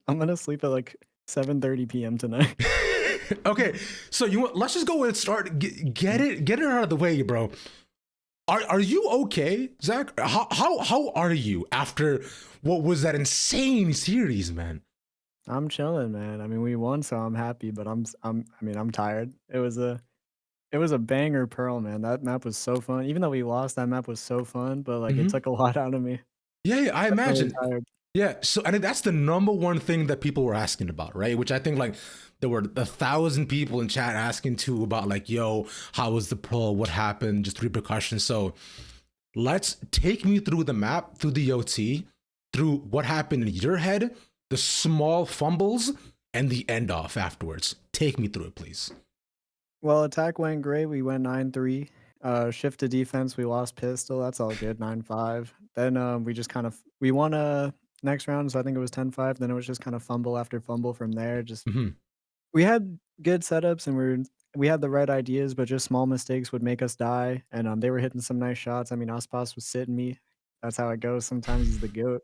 I'm gonna sleep at like 7:30 p.m. tonight. Okay, so let's just go and start get it out of the way, bro. Are you okay, Zach? How are you after what was that insane series, man? I'm chilling, man. I mean, we won, so I'm happy, but I mean, I'm tired. It was a banger Pearl, man. That map was so fun. Even though we lost, that map was so fun, but like it Hmm. took a lot out of me. Yeah, I Definitely imagine. tired. Yeah, so I think that's the number one thing that people were asking about, right? Which I think like there were 1,000 people in chat asking too about like, yo, how was the pro? What happened? Just repercussions. So let's take me through the map, through the OT, through what happened in your head, the small fumbles, and the end off afterwards. Take me through it, please. Well, attack went great. We went 9-3. Shift to defense, we lost pistol. That's all good. 9-5. Then we just kind of we won next round, so I think it was 10-5. Then it was just kind of fumble after fumble from there. Just Hmm. we had good setups and we had the right ideas, but just small mistakes would make us die. And they were hitting some nice shots. I mean, Ospas was sitting me. That's how it goes. Sometimes he's the goat.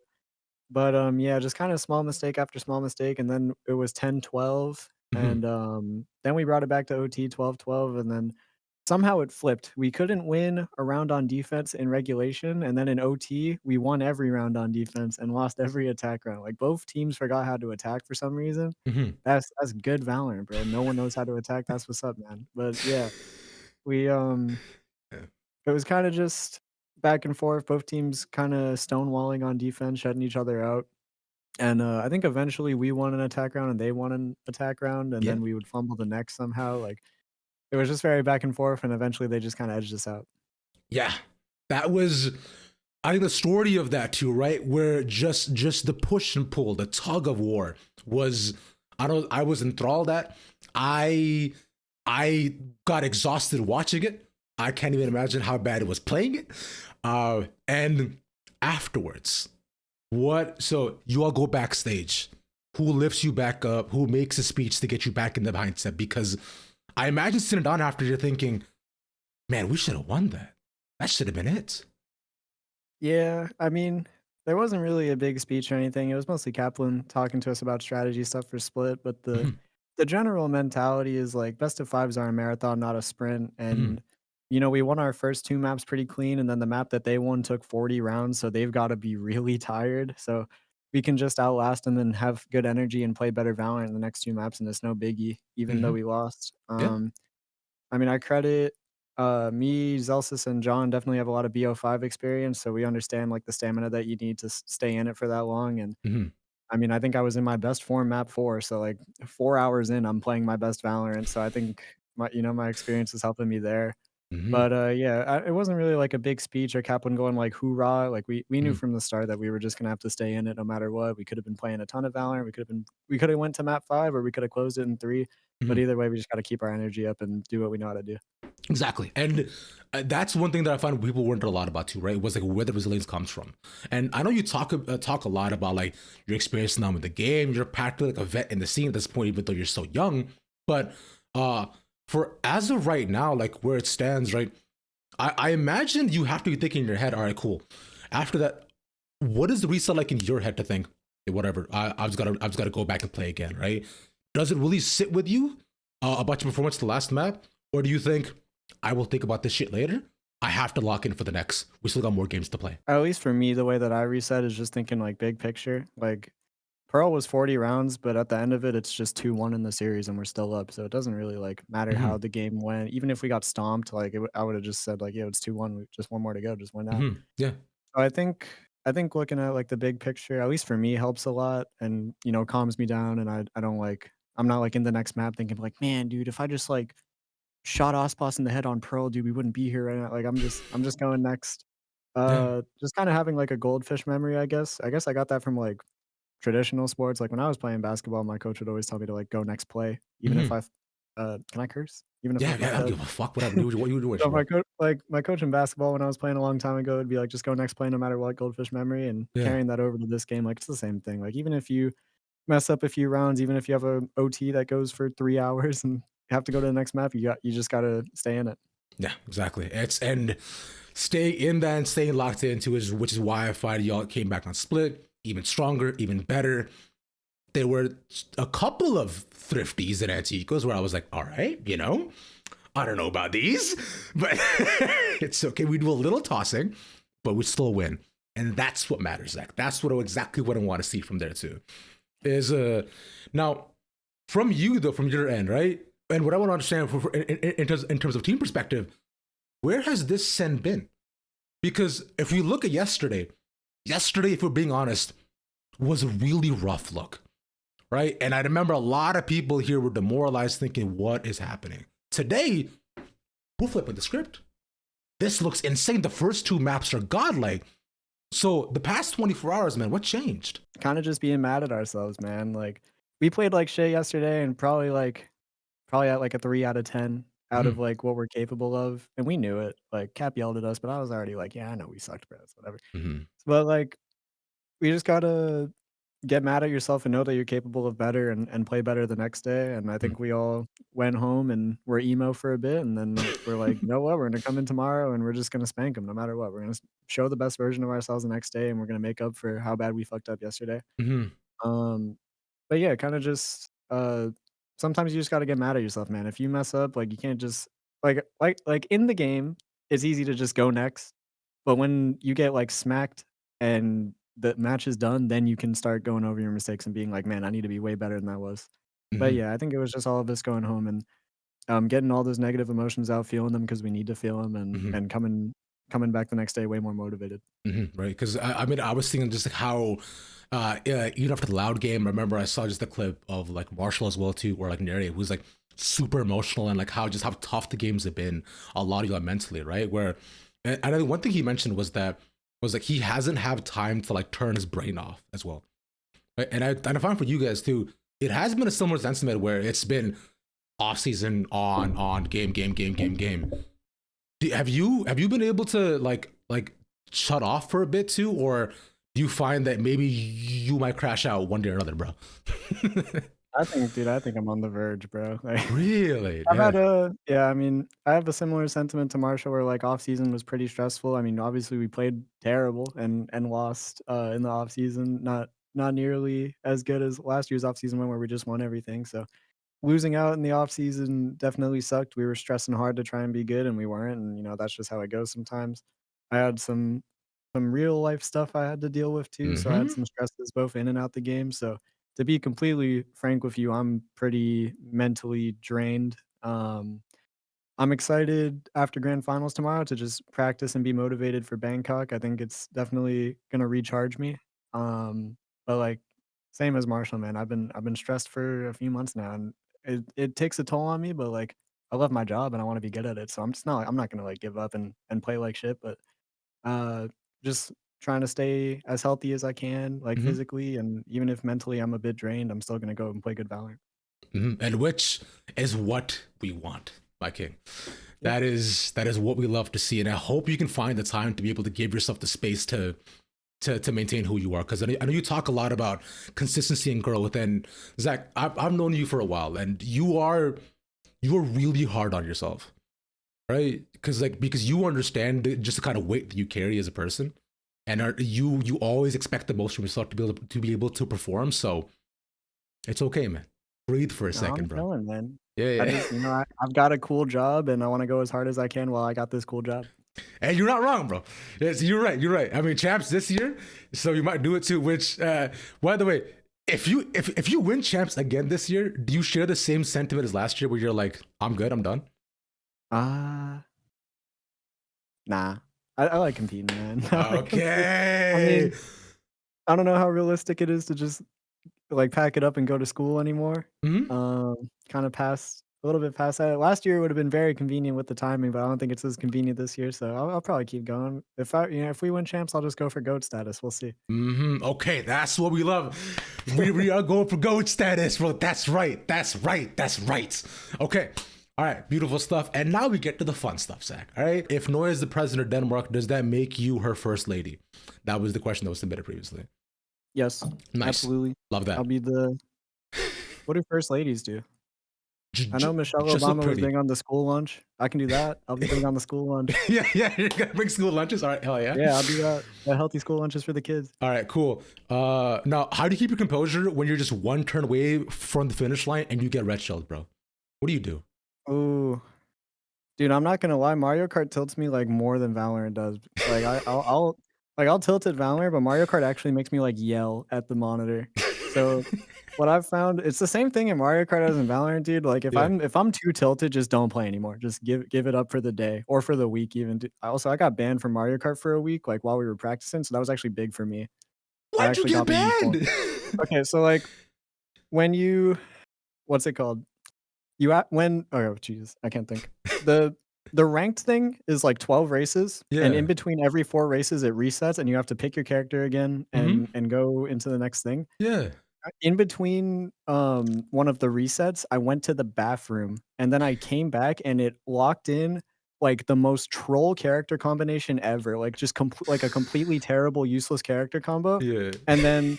But yeah, just kind of small mistake after small mistake, and then it was 10-12, Hmm. and then we brought it back to OT 12-12, and then somehow it flipped. We couldn't win a round on defense in regulation, and then in OT, we won every round on defense and lost every attack round. Like, both teams forgot how to attack for some reason. Hmm. That's good Valorant, bro. No one knows how to attack. That's what's up, man. But yeah, we it was kinda just back and forth, both teams kinda stonewalling on defense, shutting each other out. And, I think eventually we won an attack round and they won an attack round, and Yeah. then we would fumble the next somehow, like, it was just very back and forth, and eventually they just kinda edged us out. Yeah. That was I think the story of that too, right? Where just the push and pull, the tug of war was I was enthralled at. I I got exhausted watching it. I can't even imagine how bad it was playing it. And afterwards, what so you all go backstage. Who lifts you back up? Who makes a speech to get you back in the mindset? Because I imagine sitting down after you're thinking, man, we should have won that. That should have been it. Yeah, I mean, there wasn't really a big speech or anything, it was mostly Kaplan talking to us about strategy stuff for Split, but Mhm. the general mentality is, like, best of 5s are a marathon, not a sprint, Mhm. and, we won our first 2 maps pretty clean, and then the map that they won took 40 rounds, so they've gotta be really tired, so we can just outlast them and have good energy and play better Valorant in the next 2 maps, and it's no biggie, even though Mhm. we lost. Yeah. I mean, I credit, me, Zelsis, and John definitely have a lot of BO5 experience, so we understand, like, the stamina that you need to stay in it for that long, and, Mhm. I mean, I think I was in my best form map 4, so, like, 4 hours in, I'm playing my best Valorant, so I think my experience is helping me there. Mhm. But, yeah, it wasn't really like a big speech or Kaplan going like, "Hoorah!" Like, we knew Mhm. from the start that we were just gonna have to stay in it no matter what. We could've been playing a ton of Valorant, we coulda went to map 5 or we coulda closed it in 3, but Mhm. either way, we just gotta keep our energy up and do what we know how to do. Exactly. And that's one thing that I find people weren't a lot about too, right? Was like where the resilience comes from. And I know you talk a lot about like your experience now with the game. You're practically like a vet in the scene at this point, even though you're so young. But uh for as of right now, like where it stands, right? I imagine you have to be thinking in your head, all right, cool. After that, what is the reset like in your head to think, hey, whatever, I've just gotta go back and play again, right? Does it really sit with you about your performance the last map? Or do you think I will think about this shit later? I have to lock in for the next. We still got more games to play. At least for me, the way that I reset is just thinking, like, big picture. Like, Pearl was 40 rounds, but at the end of it, it's just 2-1 in the series, and we're still up, so it doesn't really, like, matter Hmm. how the game went. Even if we got stomped, like, I would've just said, like, "Yeah, it's 2-1, we just 1 more to go, just win out." Hmm. Yeah. So I think looking at, like, the big picture, at least for me, helps a lot and, calms me down, and I don't, like I'm not, like, in the next map thinking, like, "Man, dude, if I just, like, shot Ospas in the head on Pearl, dude, we wouldn't be here right now." Like, I'm just going next. Yeah. Just kinda having, like, a goldfish memory, I guess. I guess I got that from, like, traditional sports. Like, when I was playing basketball, my coach would always tell me to, like, go next play, even if Hmm. I f can I curse? Even if I Yeah. Yeah. I fucked don't up? give a fuck. Whatever. Do what you do, So bro. my coach in basketball when I was playing a long time ago would be like, "Just go next play no matter what, goldfish memory," and Yeah. carrying that over to this game, like, it's the same thing. Like, even if you mess up a few rounds, even if you have a OT that goes for 3 hours and you have to go to the next map, you just gotta stay in it. Yeah. Exactly. It's and stay in that and staying locked into it, which is why I find y'all came back on Split even stronger, even better. there were a couple of thrifties and antiques where I was like, all right, you know, I don't know about these, but it's okay. We do a little tossing, but we still win. And that's what matters, Zach. That's exactly what I want to see from there too. Is now from you though, from your end, right? And what I want to understand in terms of team perspective, where has this send been? Because if we look at yesterday, if we're being honest, was a really rough look, right? And I remember a lot of people here were demoralized, thinking, "What is happening?" Today, we're flipping the script. This looks insane. The first two maps are godlike. So the past 24 hours, man, what changed? Kind of just being mad at ourselves, man. Like we played like shit yesterday, and probably at like a 3 out of 10 out of Mm-hmm. like what we're capable of, and we knew it. Like Cap yelled at us, but I was already like, yeah, I know we sucked, bro. It's whatever. Mm-hmm. But like we just gotta get mad at yourself and know that you're capable of better and play better the next day. And I think we all went home and were emo for a bit, and then we're like, you know what, we're gonna come in tomorrow and we're just gonna spank them no matter what. We're gonna show the best version of ourselves the next day, and we're gonna make up for how bad we fucked up yesterday. Mm-hmm. Um, but yeah, kind of just sometimes you just gotta get mad at yourself, man. If you mess up, like you can't just like in the game, it's easy to just go next. But when you get like smacked and the match is done, then you can start going over your mistakes and being like, man, I need to be way better than I was. But Mm-hmm. yeah, I think it was just all of us going home and getting all those negative emotions out, feeling them because we need to feel them, and Mm-hmm. coming back the next day way more motivated. Mm-hmm. Right? Because I mean, I was thinking just like how even after the loud game, I remember I saw just the clip of like Marshall as well too, or like Noia, who's like super emotional and like how tough the games have been. A lot of you mentally, right? Where and I think one thing he mentioned was like he hasn't had time to like turn his brain off as well. Right? And I find for you guys too, it has been a similar sentiment where it's been off season on game. Have you been able to like shut off for a bit too, or do you find that maybe you might crash out one day or another, bro? I think I'm on the verge, bro. Like Really? I've Yeah. had a yeah, I mean, I have a similar sentiment to Marshall where like off season was pretty stressful. I mean, obviously we played terrible and lost in the off season, not nearly as good as last year's off season one where we just won everything. So losing out in the off season definitely sucked. We were stressing hard to try and be good and we weren't, and that's just how it goes sometimes. I had some real life stuff I had to deal with too, so I had Mm-hmm. some stresses both in and out the game. So to be completely frank with you, I'm pretty mentally drained. I'm excited after grand finals tomorrow to just practice and be motivated for Bangkok. I think it's definitely gonna recharge me. But like same as Marshall, man. I've been stressed for a few months now, and it takes a toll on me. But like I love my job and I want to be good at it, so I'm not gonna like give up and play like shit. But uh, just trying to stay as healthy as I can, like Mm-hmm. physically, and even if mentally I'm a bit drained, I'm still gonna go and play good Valorant. Mm-hmm. And which is what we want, my king. Yeah. That is what we love to see, and I hope you can find the time to be able to give yourself the space to maintain who you are. Because I know you talk a lot about consistency and growth. And Zach, I've known you for a while, and you are really hard on yourself, right? Because you understand just the kind of weight that you carry as a person, and you always expect the most from yourself to be able to perform. So it's okay, man. Breathe for a No, I'm second, bro. chilling, man. Yeah, I yeah. just, I've got a cool job and I wanna go as hard as I can while I got this cool job. And you're not wrong, bro. Yes, you're right. You're right. I mean, champs this year, so you might do it too. Which, by the way, if you win champs again this year, do you share the same sentiment as last year, where you're like, I'm good, I'm done? Ah, nah. I like competing, man. I like competing. I Okay. mean, I don't know how realistic it is to just, like, pack it up and go to school anymore. Hmm. Kinda past a little bit past that. Last year would have been very convenient with the timing, but I don't think it's as convenient this year, so I'll probably keep going. If we win champs, I'll just go for GOAT status. We'll see. Hmm. Okay, that's what we love. We are going for GOAT status, bro. That's right. That's right. That's right. Okay. All right, beautiful stuff. And now we get to the fun stuff, Zach. All right. If Noia is the president of Denmark, does that make you her first lady? That was the question that was submitted previously. Yes, Nice. absolutely. Love I'll that. be the what do first ladies do? I know Michelle Just look Obama was pretty. big on the school lunch. I can do that. I'll be big on the school lunch. Yeah, you're gonna bring school lunches. All right, hell yeah. Yeah, I'll do that. The healthy school lunches for the kids. All right, cool. Now, how do you keep your composure when you're just one turn away from the finish line and you get red shelled, bro? What do you do? Ooh. Dude, I'm not gonna lie, Mario Kart tilts me, like, more than Valorant does. Like, I'll tilt at Valorant, but Mario Kart actually makes me, like, yell at the monitor. So, what I've found it's the same thing in Mario Kart as in Valorant, dude. Like, Yeah. if I'm too tilted, just don't play anymore. Just give it up for the day or for the week even. I got banned from Mario Kart for a week, like, while we were practicing, so that was actually big for me. That Why'd you actually get got me in the form. banned? Okay, so, like, when you what's it called? You at when oh, Jesus, I can't think. The the ranked thing is, like, 12 races, and Yeah. in between every 4 races, it resets, and you have to pick your character again Mm-hmm. and go into the next thing. Yeah. In between, one of the resets, I went to the bathroom, and then I came back, and it locked in, like, the most troll character combination ever, like, just like, a completely terrible, useless character combo, Yeah. and then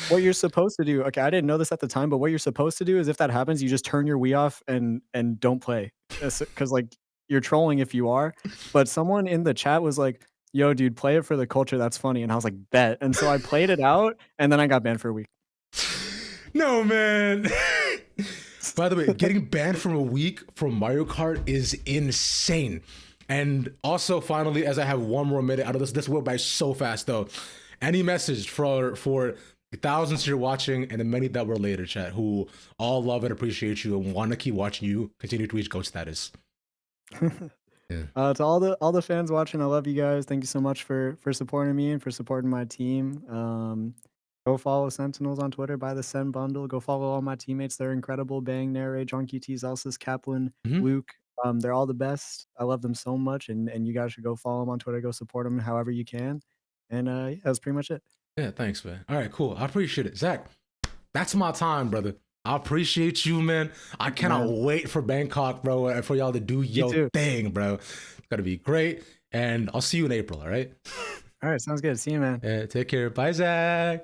what you're supposed to do okay, I didn't know this at the time, but what you're supposed to do is if that happens, you just turn your Wii off and don't play. Because like, you're trolling if you are, but someone in the chat was like, "Yo, dude, play it for the culture, that's funny," and I was like, "Bet," and so I played it out, and then I got banned for a week. No, man. By the way, getting banned from a week from Mario Kart is insane. And also, finally, as I have one more minute out of this went by so fast though. Any message for the thousands you're watching and the many that were later, chat, who all love and appreciate you and want to keep watching you continue to reach GOAT status? Yeah. To all the fans watching, I love you guys. Thank you so much for supporting me and for supporting my team. Go follow Sentinels on Twitter. Buy the Sen bundle. Go follow all my teammates. They're incredible. Bang, Nare, John QT, Zelsis, Kaplan, Mhm. Luke. They're all the best. I love them so much, and you guys should go follow them on Twitter. Go support them however you can. And yeah, that's pretty much it. Yeah, thanks, man. All right, cool. I appreciate it. Zach, that's my time, brother. I appreciate you, man. I cannot Man, wait for Bangkok, bro, and for y'all to do me your too. thing, bro. It's gonna be great. And I'll see you in April, all right? All right, sounds good. See you, man. Take care. Bye, Zach.